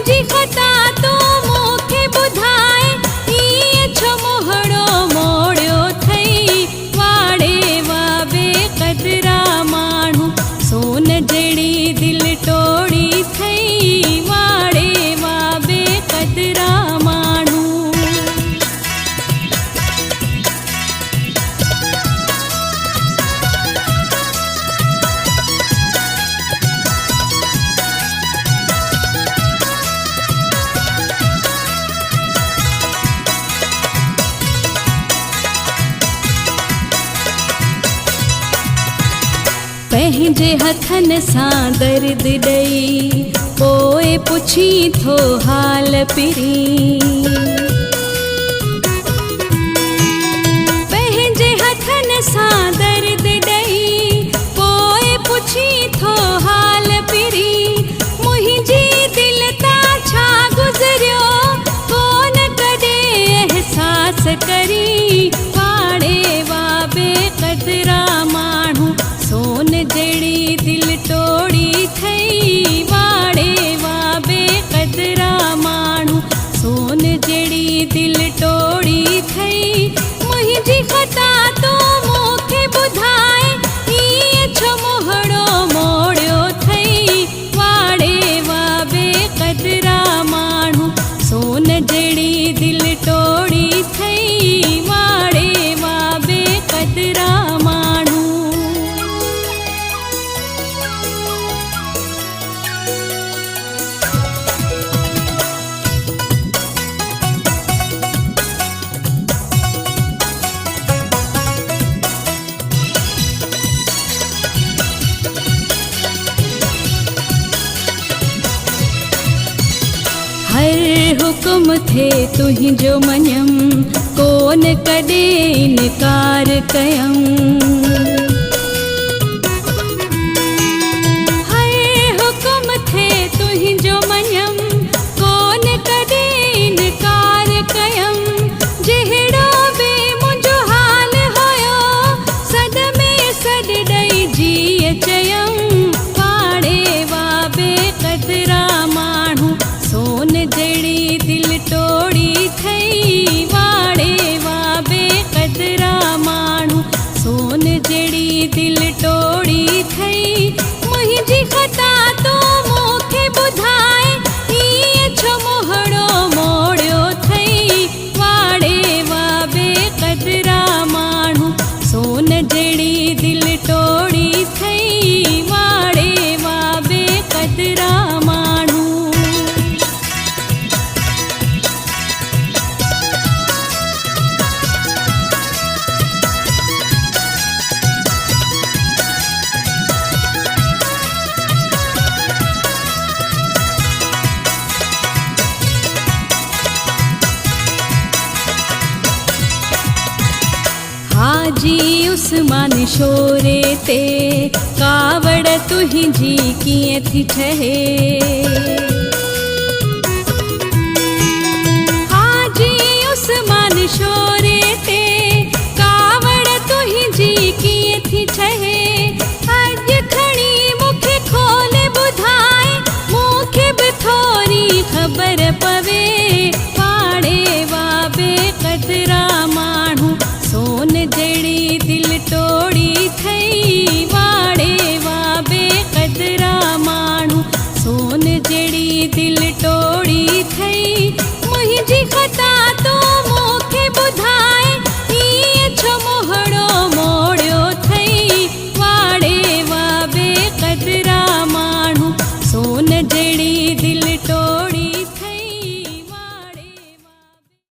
मुंहिंजी ख़ता तो मूंखे ॿुधाए हीअं छो मोहड़ो मोड़ियो अथई वाड़े वा बेक़दरा माण्हू सोन जहिड़ी दिलि टोड़ी अथई वाड़े वा बेक़दरा माण्हू। पंहिंजे हथनि सां दर्द ॾेई पोइ पुछी थो हाल पिरी पंहिंजे हथनि सां दर्द ॾेई पोइ पुछी थो हाल पिरी मुंहिंजी दिलि तां छा गुज़रियो कोन कॾहिं अहसास करी वाड़े वा बेक़दरा माण्हू सोन जहिड़ी दिलि टोड़ी अथई वाड़े वा बेक़दरा माण्हू सोन जहिड़ी दिलि टोड़ी अथई मुंहिंजी ख़ता तो मूंखे ॿुधाए हीअं छो मोहड़ो मोड़ियो अथई वाड़े वा बेक़दरा माण्हू सोन जहिड़ी दिलि टोड़ी अथई वाड़े वा बेक़दरा माण्हू। हर हुकुम थे तुंहिंजो मञम कोन कॾहिं इनकार कयम हर हुकुम थे तुंहिंजो मञम कोन कॾहिं इनकार कयम जहिड़ो बि मुंहिंजो हाल हुयो सदमे सॾ ॾेई जीअ चयम वाड़े वा बेक़दरा माण्हू सोन जहिड़ी दिलि टोड़ी अथई वाड़े वा बेक़दरा माण्हू सोन जहिड़ी दिलि टोड़ी अथई मुंहिंजी ख़ता तो मूंखे ॿुधाए हीअं छो मोहड़ो मोड़ियो अथई वाड़े वा बेक़दरा माण्हू सोन जहिड़ी दिलि टोड़ी अथई वाड़े वा बेक़दरा माण्हू। हाजी उस्मान शोरे ते कावड़ तुंहिंजी कीअं थी ठहे हाजी उस्मान शोरे ते कावड़ तुंहिंजी कीअं थी ठहे अॼु खणी मूंखे खोले ॿुधाए मूंखे बि थोरी ख़बर पवे वाड़े वा बेक़दरा माण्हू सोन जहिड़ी दिलि टोड़ी अथई वाड़े वा बेक़दरा माण्हू सोन जहिड़ी दिलि टोड़ी अथई मुंहिंजी ख़ता तो मूंखे ॿुधाए हीअं छो मोहड़ो मोड़ियो अथई वाड़े वा बेक़दरा माण्हू सोन जहिड़ी दिलि टोड़ी